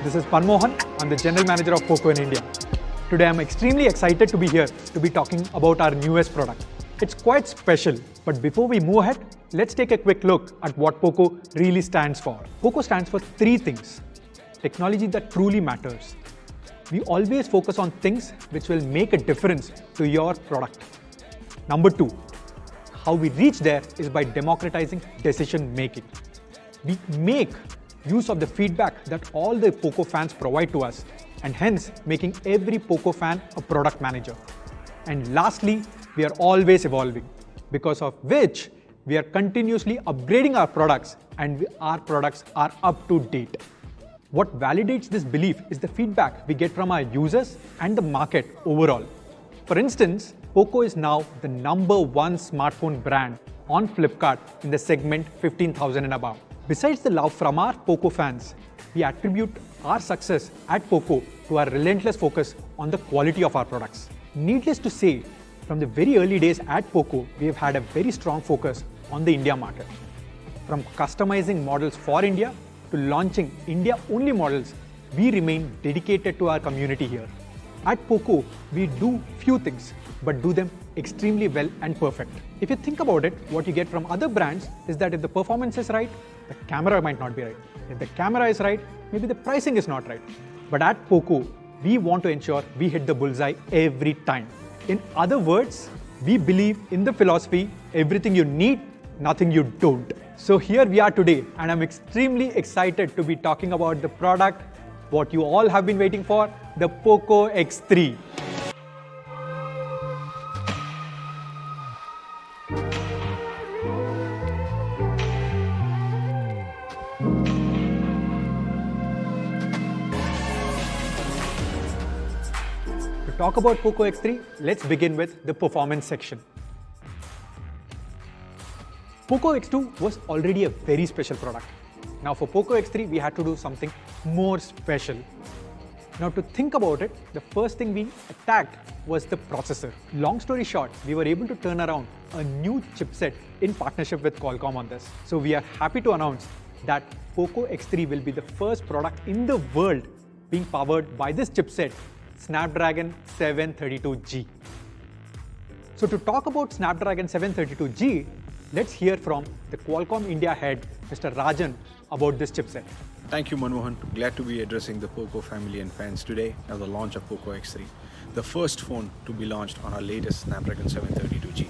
This is Manmohan. I'm the General Manager of Poco in India. Today I'm extremely excited to be here to be talking about our newest product. It's quite special, but before we move ahead, let's take a quick look at what Poco really stands for. Poco stands for three things. Technology that truly matters. We always focus on things which will make a difference to your product. Number two, how we reach there is by democratizing decision making. We make use of the feedback that all the Poco fans provide to us, and hence making every Poco fan a product manager. And lastly, we are always evolving, because of which we are continuously upgrading our products, and our products are up to date. What validates this belief is the feedback we get from our users and the market overall. For instance, Poco is now the #1 smartphone brand on Flipkart in the segment 15,000 and above. Besides the love from our Poco fans, we attribute our success at Poco to our relentless focus on the quality of our products. Needless to say, from the very early days at Poco, we have had a very strong focus on the India market. From customizing models for India to launching India-only models, we remain dedicated to our community here. At Poco, we do few things, but do them extremely well and perfect. If you think about it, what you get from other brands is that if the performance is right, the camera might not be right. If the camera is right, maybe the pricing is not right. But at Poco, we want to ensure we hit the bullseye every time. In other words, we believe in the philosophy, everything you need, nothing you don't. So here we are today, and I'm extremely excited to be talking about the product, what you all have been waiting for, the Poco X3. To talk about Poco X3, let's begin with the performance section. Poco X2 was already a very special product. Now for Poco X3, we had to do something more special. Now to think about it, the first thing we attacked was the processor. Long story short, we were able to turn around a new chipset in partnership with Qualcomm on this. So we are happy to announce that Poco X3 will be the first product in the world being powered by this chipset, Snapdragon 732G. So to talk about Snapdragon 732G, let's hear from the Qualcomm India head, Mr. Rajan, about this chipset. Thank you, Manmohan. Glad to be addressing the Poco family and fans today at the launch of Poco X3, the first phone to be launched on our latest Snapdragon 732G.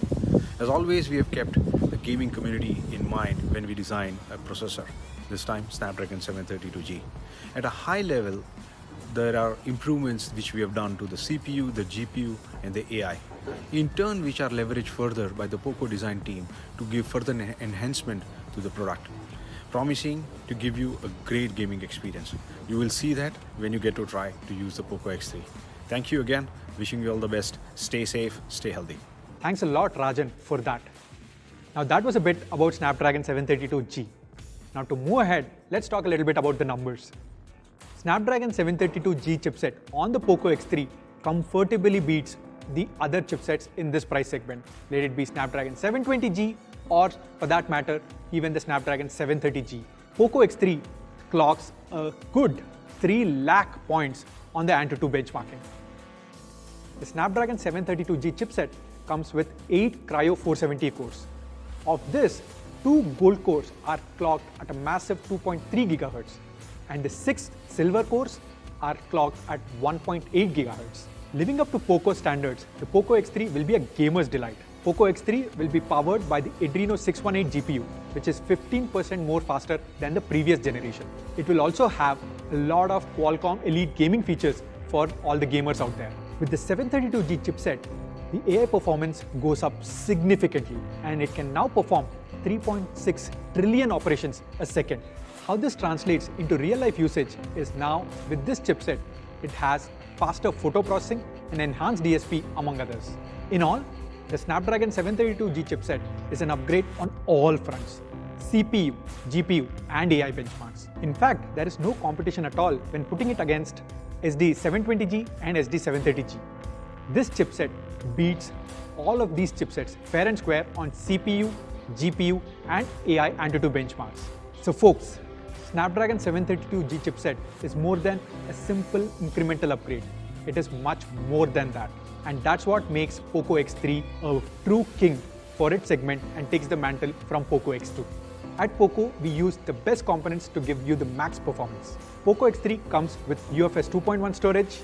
As always, we have kept the gaming community in mind when we design a processor, this time Snapdragon 732G. At a high level, there are improvements which we have done to the CPU, the GPU, and the AI, in turn which are leveraged further by the Poco design team to give further enhancement to the product, promising to give you a great gaming experience. You will see that when you get to try to use the Poco X3. Thank you again. Wishing you all the best. Stay safe, stay healthy. Thanks a lot, Rajan, for that. Now that was a bit about Snapdragon 732G. Now to move ahead, let's talk a little bit about the numbers. Snapdragon 732G chipset on the Poco X3 comfortably beats the other chipsets in this price segment, let it be Snapdragon 720G or, for that matter, even the Snapdragon 730G. Poco X3 clocks a good 3 lakh points on the AnTuTu benchmarking. The Snapdragon 732G chipset comes with 8 Cryo 470 cores. Of this, 2 gold cores are clocked at a massive 2.3 GHz, and the 6 silver cores are clocked at 1.8 GHz. Living up to Poco standards, the Poco X3 will be a gamer's delight. Poco X3 will be powered by the Adreno 618 GPU, which is 15% more faster than the previous generation. It will also have a lot of Qualcomm Elite gaming features for all the gamers out there. With the 732G chipset, the AI performance goes up significantly, and it can now perform 3.6 trillion operations a second. How this translates into real-life usage is now, with this chipset, it has faster photo processing and enhanced DSP, among others. In all, the Snapdragon 732G chipset is an upgrade on all fronts: CPU, GPU, and AI benchmarks. In fact, there is no competition at all when putting it against SD720G and SD730G. This chipset beats all of these chipsets fair and square on CPU, GPU, and AI AnTuTu benchmarks. So folks, Snapdragon 732G chipset is more than a simple incremental upgrade. It is much more than that. And that's what makes Poco X3 a true king for its segment and takes the mantle from Poco X2. At Poco, we use the best components to give you the max performance. Poco X3 comes with UFS 2.1 storage,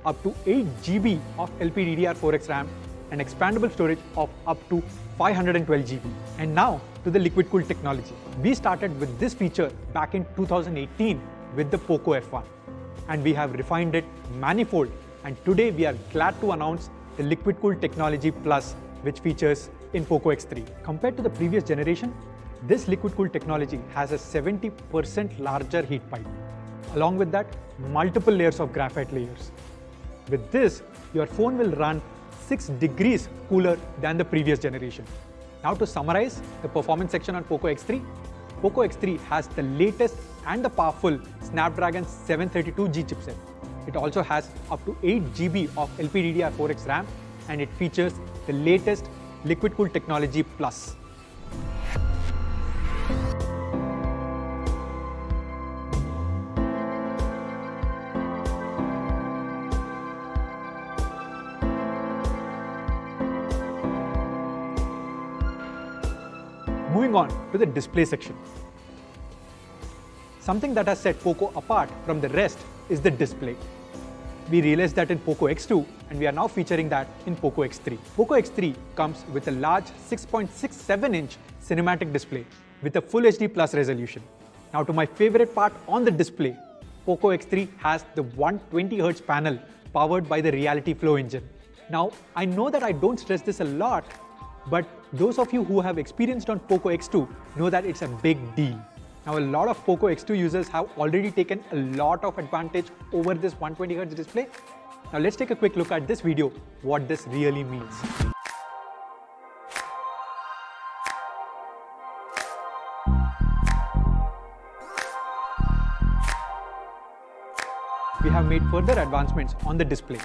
up to 8 GB of LPDDR4X RAM, and expandable storage of up to 512 GB. And now to the liquid cooled technology. We started with this feature back in 2018 with the Poco F1, and we have refined it manifold. And today we are glad to announce the liquid cooled technology plus, which features in Poco X3. Compared to the previous generation, this liquid cooled technology has a 70% larger heat pipe. Along with that, multiple layers of graphite layers. With this, your phone will run 6 degrees cooler than the previous generation. Now to summarize the performance section on Poco X3, Poco X3 has the latest and the powerful Snapdragon 732G chipset. It also has up to 8 GB of LPDDR4X RAM, and it features the latest liquid cooled technology plus. Moving on to the display section. Something that has set Poco apart from the rest is the display. We realized that in Poco X2, and we are now featuring that in Poco X3. Poco X3 comes with a large 6.67-inch cinematic display with a Full HD Plus resolution. Now to my favorite part on the display, Poco X3 has the 120Hz panel powered by the Reality Flow engine. Now, I know that I don't stress this a lot, but those of you who have experienced on Poco X2 know that it's a big deal. Now, a lot of Poco X2 users have already taken a lot of advantage over this 120Hz display. Now, let's take a quick look at this video, what this really means. We have made further advancements on the display.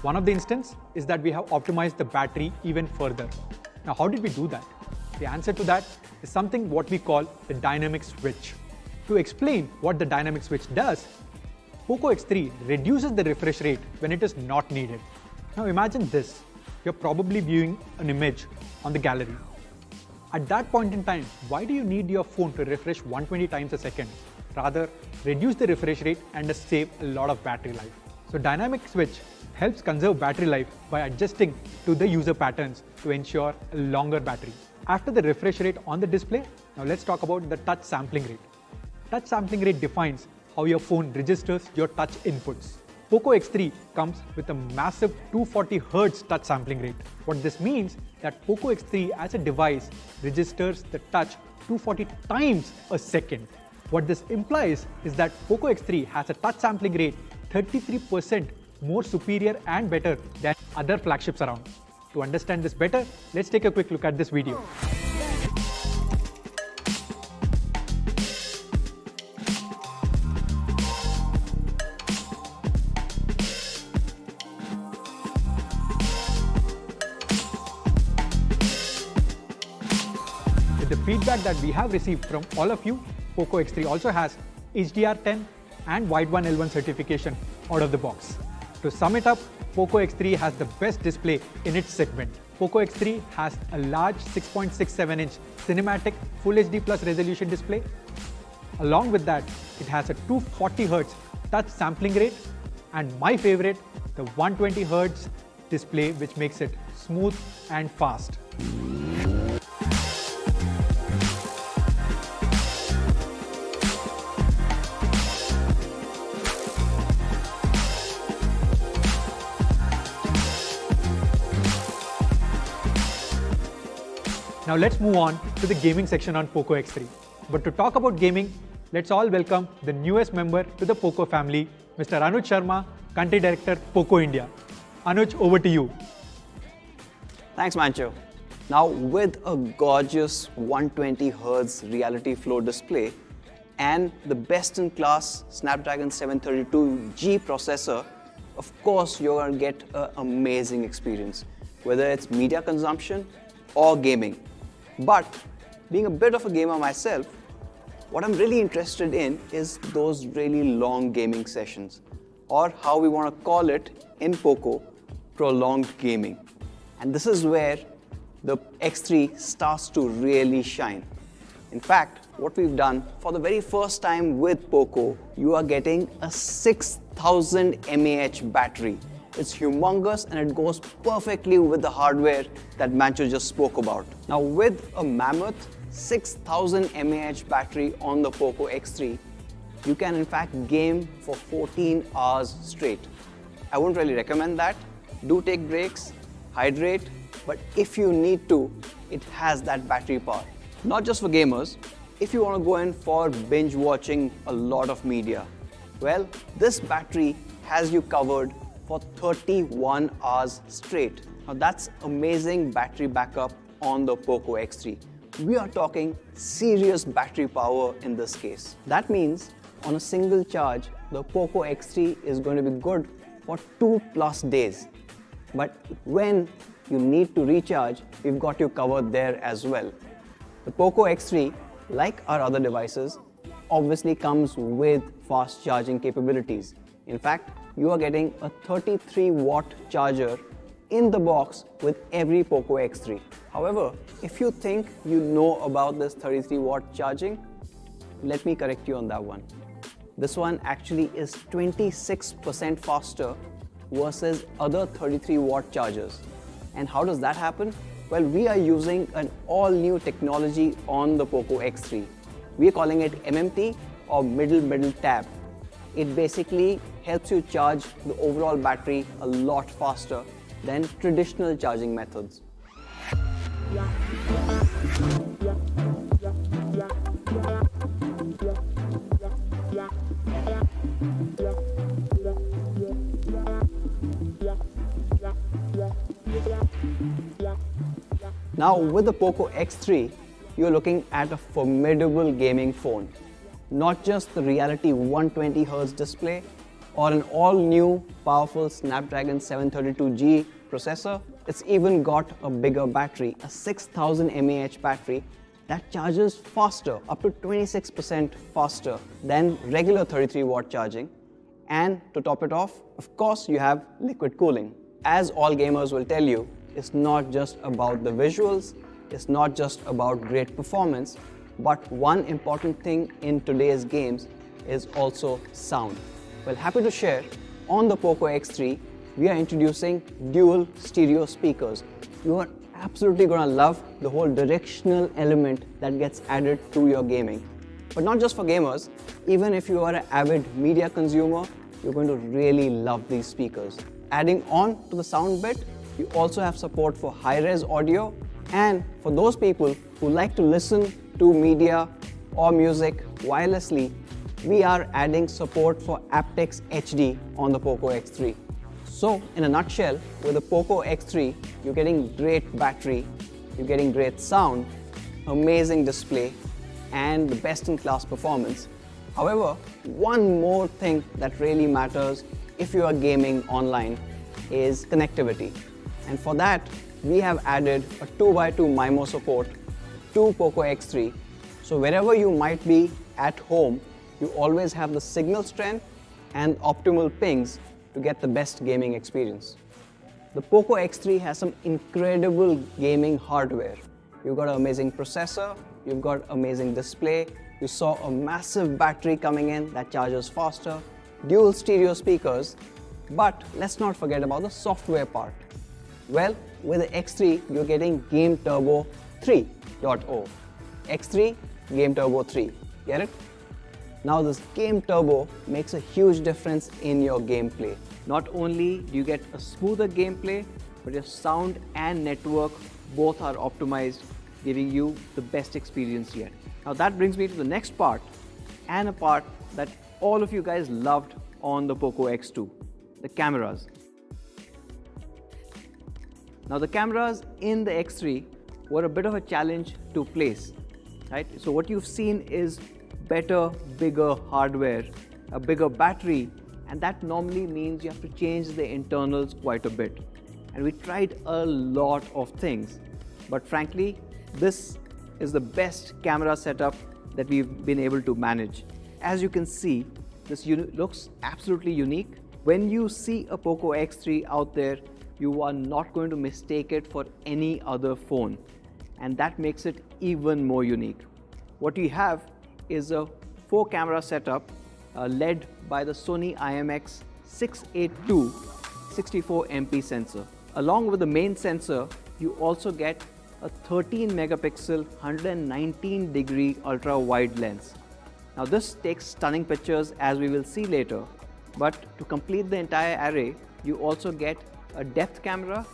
One of the instances is that we have optimized the battery even further. Now, how did we do that? The answer to that is something what we call the dynamic switch. To explain what the dynamic switch does, Poco X3 reduces the refresh rate when it is not needed. Now imagine this, you're probably viewing an image on the gallery. At that point in time, why do you need your phone to refresh 120 times a second? Rather, reduce the refresh rate and save a lot of battery life. So dynamic switch helps conserve battery life by adjusting to the user patterns to ensure a longer battery. After the refresh rate on the display, now let's talk about the touch sampling rate. Touch sampling rate defines how your phone registers your touch inputs. Poco X3 comes with a massive 240 Hz touch sampling rate. What this means that Poco X3 as a device registers the touch 240 times a second. What this implies is that Poco X3 has a touch sampling rate 33% more superior and better than other flagships around. To understand this better, let's take a quick look at this video. With the feedback that we have received from all of you, Poco X3 also has HDR10 and Wide 1L1 certification out of the box. To sum it up, Poco X3 has the best display in its segment. Poco X3 has a large 6.67-inch cinematic Full HD Plus resolution display. Along with that, it has a 240 Hz touch sampling rate, and my favorite, the 120 Hz display, which makes it smooth and fast. Now let's move on to the gaming section on Poco X3. But to talk about gaming, let's all welcome the newest member to the Poco family, Mr. Anuj Sharma, Country Director, Poco India. Anuj, over to you. Thanks, Mancho. Now, with a gorgeous 120 Hz Reality Flow display and the best-in-class Snapdragon 732G processor, of course, you're going to get an amazing experience, whether it's media consumption or gaming. But being a bit of a gamer myself, what I'm really interested in is those really long gaming sessions, or how we want to call it in Poco, prolonged gaming. And this is where the X3 starts to really shine. In fact, what we've done for the very first time with Poco, you are getting a 6000 mAh battery. It's humongous and it goes perfectly with the hardware that Mancho just spoke about. Now with a mammoth 6000 mAh battery on the Poco X3, you can in fact game for 14 hours straight. I wouldn't really recommend that. Do take breaks, hydrate, but if you need to, it has that battery power. Not just for gamers, if you want to go in for binge watching a lot of media, well, this battery has you covered for 31 hours straight. Now that's amazing battery backup on the Poco X3. We are talking serious battery power in this case. That means on a single charge, the Poco X3 is going to be good for 2+ days. But when you need to recharge, we've got you covered there as well. The Poco X3, like our other devices, obviously comes with fast charging capabilities. In fact, you are getting a 33-watt charger in the box with every Poco X3. However, if you think you know about this 33-watt charging, let me correct you on that one. This one actually is 26% faster versus other 33-watt chargers. And how does that happen? Well, we are using an all-new technology on the Poco X3. We are calling it MMT, or middle tab. It basically helps you charge the overall battery a lot faster than traditional charging methods. Now with the Poco X3, you're looking at a formidable gaming phone. Not just the Reality 120Hz display or an all-new powerful Snapdragon 732G processor, it's even got a bigger battery, a 6000 mAh battery that charges faster, up to 26% faster than regular 33-watt charging. And to top it off, of course, you have liquid cooling. As all gamers will tell you, it's not just about the visuals, it's not just about great performance, but one important thing in today's games is also sound. Well, happy to share, on the Poco X3, we are introducing dual stereo speakers. You are absolutely going to love the whole directional element that gets added to your gaming. But not just for gamers, even if you are an avid media consumer, you're going to really love these speakers. Adding on to the sound bit, you also have support for high-res audio, and for those people who like to listen to media or music wirelessly, we are adding support for aptX HD on the Poco X3. So in a nutshell, with the Poco X3, you're getting great battery, you're getting great sound, amazing display, and the best-in-class performance. However, one more thing that really matters if you are gaming online is connectivity. And for that, we have added a 2x2 MIMO support to Poco X3. So wherever you might be at home, you always have the signal strength and optimal pings to get the best gaming experience. The Poco X3 has some incredible gaming hardware. You've got an amazing processor, you've got amazing display, you saw a massive battery coming in that charges faster, dual stereo speakers, but let's not forget about the software part. Well, with the X3, you're getting Game Turbo 3.0. X3, Game Turbo 3. Get it? Now this Game Turbo makes a huge difference in your gameplay. Not only do you get a smoother gameplay, but your sound and network both are optimized, giving you the best experience yet. Now that brings me to the next part, and a part that all of you guys loved on the Poco X2, the cameras. Now the cameras in the X3 were a bit of a challenge to place, right? So what you've seen is better, bigger hardware, a bigger battery, and that normally means you have to change the internals quite a bit. And we tried a lot of things, but frankly, this is the best camera setup that we've been able to manage. As you can see, this looks absolutely unique. When you see a Poco X3 out there, you are not going to mistake it for any other phone. And that makes it even more unique. What we have is a 4-camera setup led by the Sony IMX682 64MP sensor. Along with the main sensor, you also get a 13 megapixel 119 degree ultra wide lens. Now this takes stunning pictures, as we will see later, but to complete the entire array, you also get a depth camera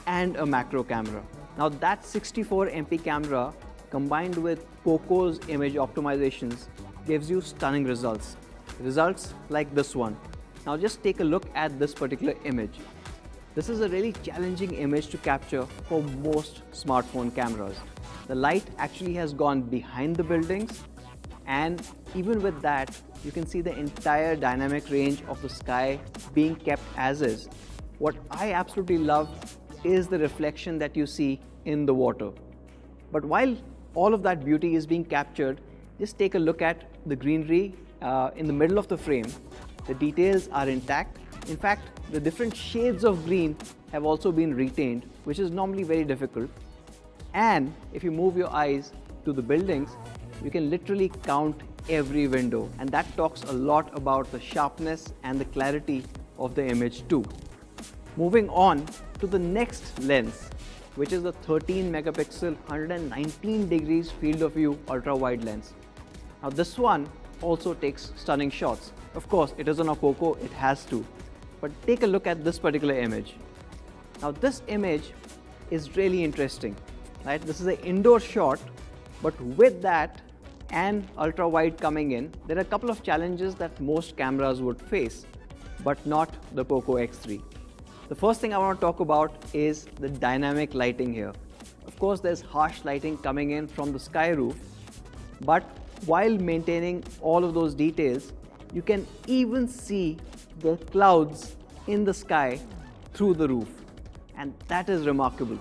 and a macro camera. Now that 64 MP camera combined with Poco's image optimizations gives you stunning results. Results like this one. Now just take a look at this particular image. This is a really challenging image to capture for most smartphone cameras. The light actually has gone behind the buildings, and even with that, you can see the entire dynamic range of the sky being kept as is. What I absolutely love is the reflection that you see in the water. But while all of that beauty is being captured, just take a look at the greenery in the middle of the frame. The details are intact. In fact, the different shades of green have also been retained, which is normally very difficult. And if you move your eyes to the buildings, you can literally count every window, and that talks a lot about the sharpness and the clarity of the image too. Moving on to the next lens, which is the 13 megapixel 119 degrees field of view ultra wide lens. Now this one also takes stunning shots. Of course, it is on a Poco, it has to. But take a look at this particular image. Now this image is really interesting, right? This is an indoor shot, but with that and ultra wide coming in, there are a couple of challenges that most cameras would face, but not the Poco X3. The first thing I want to talk about is the dynamic lighting here. Of course, there's harsh lighting coming in from the sky roof, but while maintaining all of those details, you can even see the clouds in the sky through the roof, and that is remarkable.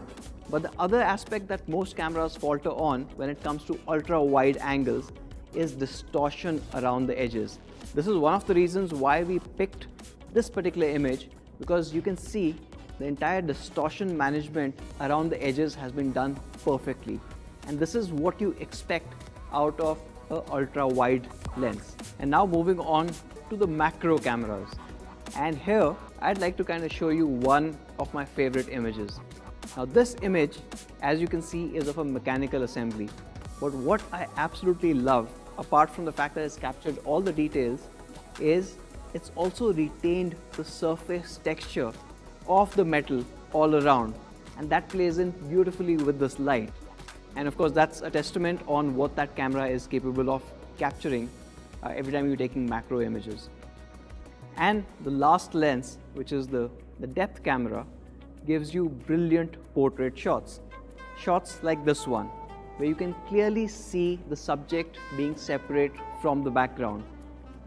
But the other aspect that most cameras falter on when it comes to ultra wide angles is distortion around the edges. This is one of the reasons why we picked this particular image, because you can see the entire distortion management around the edges has been done perfectly. And this is what you expect out of an ultra wide lens. And now moving on to the macro cameras. And here I'd like to kind of show you one of my favorite images. Now this image, as you can see, is of a mechanical assembly. But what I absolutely love, apart from the fact that it's captured all the details, is it's also retained the surface texture of the metal all around. And that plays in beautifully with this light. And of course, that's a testament on what that camera is capable of capturing every time you're taking macro images. And the last lens, which is the depth camera, gives you brilliant portrait shots. Shots like this one, where you can clearly see the subject being separate from the background.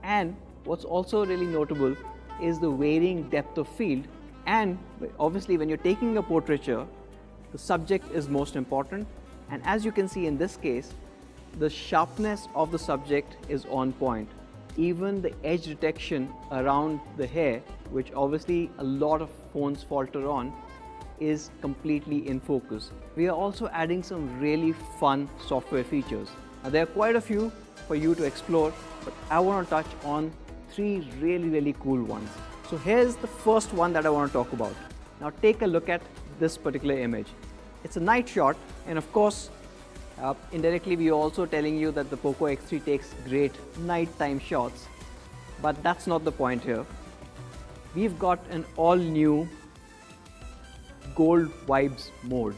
And what's also really notable is the varying depth of field. And obviously, when you're taking a portraiture, the subject is most important. And as you can see in this case, the sharpness of the subject is on point. Even the edge detection around the hair, which obviously a lot of phones falter on, is completely in focus. We are also adding some really fun software features. Now, there are quite a few for you to explore, but I want to touch on 3 really cool ones. So here's the first one that I want to talk about. Now take a look at this particular image. It's a night shot, and of course, indirectly we are also telling you that the Poco X3 takes great nighttime shots, but that's not the point here. We've got an all-new gold vibes mode.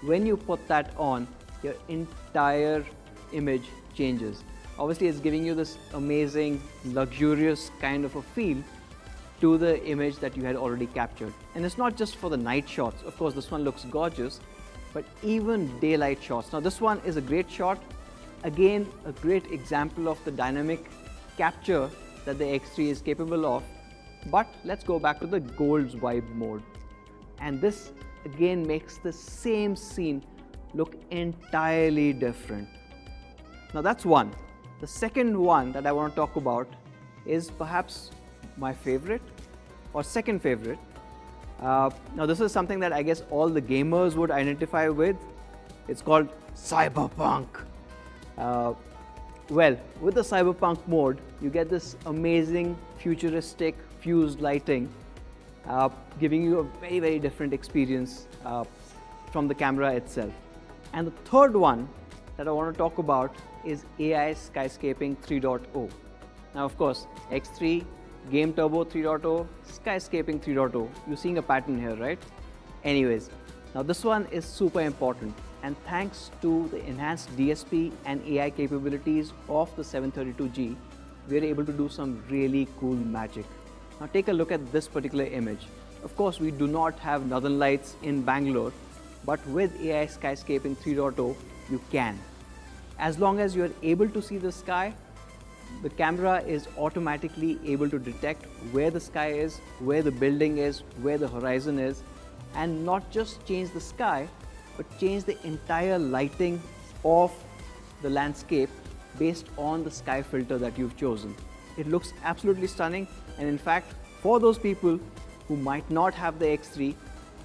When you put that on, your entire image changes. Obviously, it's giving you this amazing, luxurious kind of a feel to the image that you had already captured. And it's not just for the night shots. Of course, this one looks gorgeous, but even daylight shots. Now, this one is a great shot. Again, a great example of the dynamic capture that the X3 is capable of. But let's go back to the gold's vibe mode. And this again makes the same scene look entirely different. Now that's one. The second one that I want to talk about is perhaps my favorite or second favorite. Now this is something that I guess all the gamers would identify with. It's called Cyberpunk. Well, with the Cyberpunk mode, you get this amazing futuristic fused lighting, giving you a very, very different experience from the camera itself. And the third one that I want to talk about is AI Skyscaping 3.0. Now, of course, X3, Game Turbo 3.0, Skyscaping 3.0. You're seeing a pattern here, right? Anyways, now this one is super important, and thanks to the enhanced DSP and AI capabilities of the 732G, we're able to do some really cool magic. Now take a look at this particular image. Of course, we do not have northern lights in Bangalore, but with AI Skyscaping 3.0, you can. As long as you're able to see the sky, the camera is automatically able to detect where the sky is, where the building is, where the horizon is, and not just change the sky, but change the entire lighting of the landscape based on the sky filter that you've chosen. It looks absolutely stunning, and in fact, for those people who might not have the X3,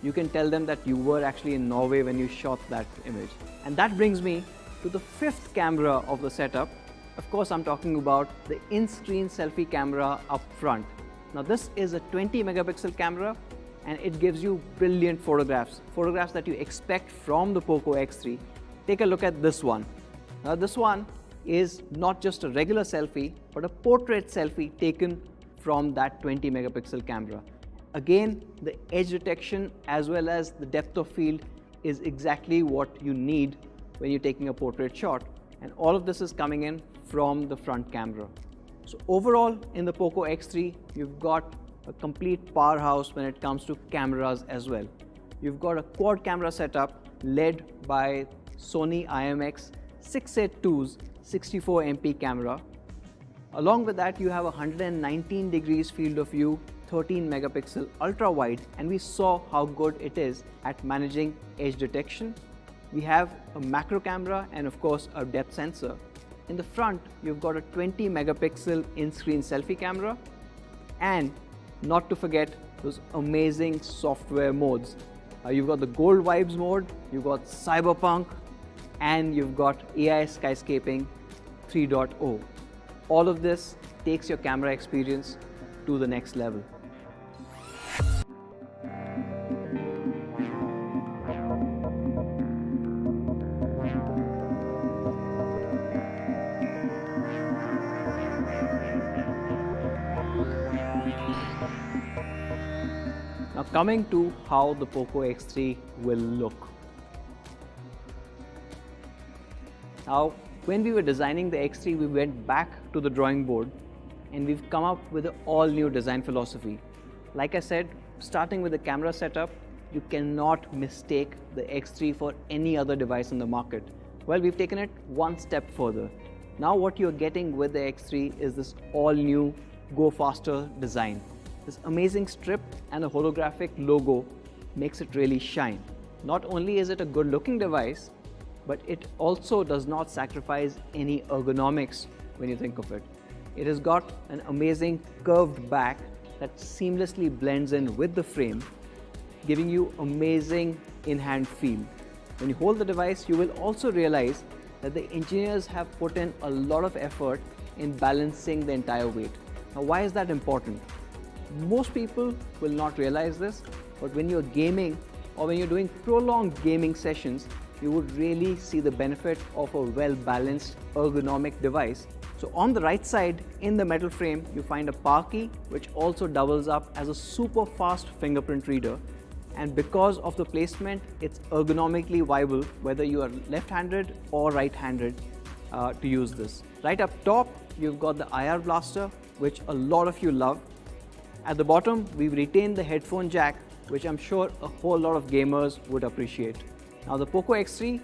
you can tell them that you were actually in Norway when you shot that image. And that brings me to the fifth camera of the setup. Of course, I'm talking about the in-screen selfie camera up front. Now this is a 20 megapixel camera, and it gives you brilliant photographs that you expect from the Poco X3. Take a look at this one. Now this one is not just a regular selfie, but a portrait selfie taken from that 20 megapixel camera. Again, the edge detection as well as the depth of field is exactly what you need when you're taking a portrait shot, and all of this is coming in from the front camera. So overall, in the Poco X3, you've got a complete powerhouse when it comes to cameras as well. You've got a quad camera setup led by Sony IMX 682's 64 MP camera. Along with that, you have a 119 degrees field of view, 13 megapixel ultra wide, and we saw how good it is at managing edge detection. We have a macro camera and of course a depth sensor. In the front, you've got a 20 megapixel in-screen selfie camera, and not to forget those amazing software modes. You've got the Gold Vibes mode, you've got Cyberpunk, and you've got AI Skyscaping 3.0. All of this takes your camera experience to the next level. Now coming to how the Poco X3 will look. Now, when we were designing the X3, we went back to the drawing board and we've come up with an all-new design philosophy. Like I said, starting with the camera setup, you cannot mistake the X3 for any other device in the market. Well, we've taken it one step further. Now what you're getting with the X3 is this all-new Go Faster design. This amazing strip and a holographic logo makes it really shine. Not only is it a good-looking device, but it also does not sacrifice any ergonomics when you think of it. It has got an amazing curved back that seamlessly blends in with the frame, giving you amazing in-hand feel. When you hold the device, you will also realize that the engineers have put in a lot of effort in balancing the entire weight. Now, why is that important? Most people will not realize this, but when you're gaming or when you're doing prolonged gaming sessions, you would really see the benefit of a well-balanced ergonomic device. So on the right side in the metal frame, you find a power key which also doubles up as a super fast fingerprint reader. And because of the placement, it's ergonomically viable whether you are left-handed or right-handed to use this. Right up top, you've got the IR blaster, which a lot of you love. At the bottom, we've retained the headphone jack, which I'm sure a whole lot of gamers would appreciate. Now the Poco X3,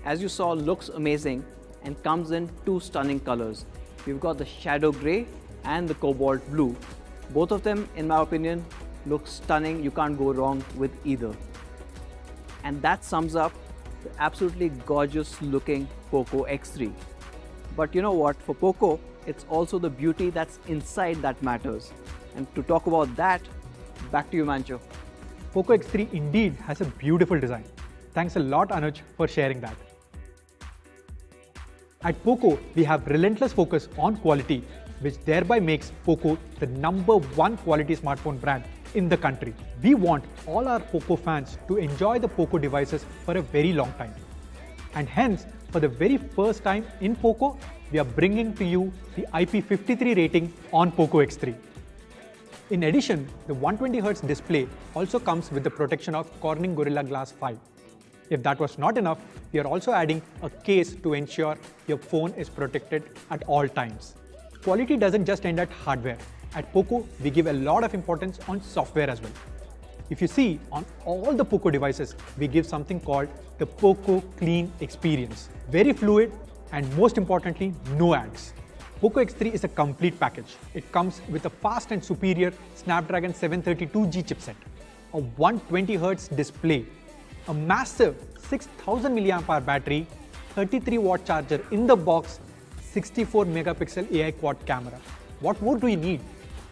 as you saw, looks amazing and comes in two stunning colors. We've got the shadow grey and the cobalt blue. Both of them, in my opinion, look stunning. You can't go wrong with either. And that sums up the absolutely gorgeous looking Poco X3. But you know what? For Poco, it's also the beauty that's inside that matters. And to talk about that, back to you, Mancho. Poco X3 indeed has a beautiful design. Thanks a lot, Anuj, for sharing that. At Poco, we have relentless focus on quality, which thereby makes Poco the #1 quality smartphone brand in the country. We want all our Poco fans to enjoy the Poco devices for a very long time. And hence, for the very first time in Poco, we are bringing to you the IP53 rating on Poco X3. In addition, the 120Hz display also comes with the protection of Corning Gorilla Glass 5. If that was not enough, we are also adding a case to ensure your phone is protected at all times. Quality doesn't just end at hardware. At Poco, we give a lot of importance on software as well. If you see, on all the Poco devices, we give something called the Poco Clean experience. Very fluid and most importantly, no ads. Poco X3 is a complete package. It comes with a fast and superior Snapdragon 732G chipset, a 120Hz display, a massive 6000 mAh battery, 33-watt charger in the box, 64-megapixel AI quad camera. What more do you need?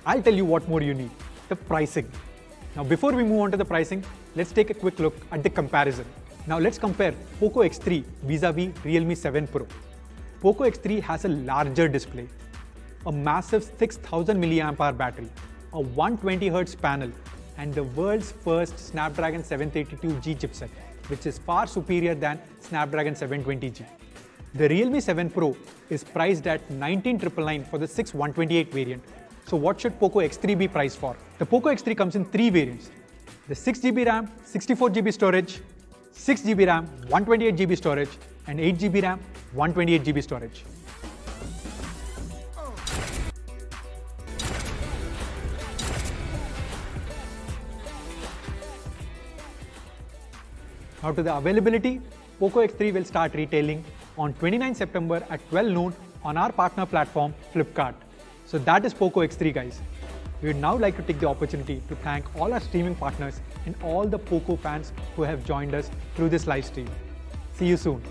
I'll tell you what more you need, the pricing. Now before we move on to the pricing, let's take a quick look at the comparison. Now let's compare Poco X3 vis-a-vis Realme 7 Pro. Poco X3 has a larger display, a massive 6000 mAh battery, a 120Hz panel, and the world's first Snapdragon 732G chipset, which is far superior than Snapdragon 720G. The Realme 7 Pro is priced at 19,999 for the 6128 variant. So what should Poco X3 be priced for? The Poco X3 comes in 3 variants. The 6GB RAM, 64GB storage, 6GB RAM, 128GB storage, and 8GB RAM, 128GB storage. Now to the availability, Poco X3 will start retailing on 29 September at 12 noon on our partner platform Flipkart. So that is Poco X3 guys. We would now like to take the opportunity to thank all our streaming partners and all the Poco fans who have joined us through this live stream. See you soon.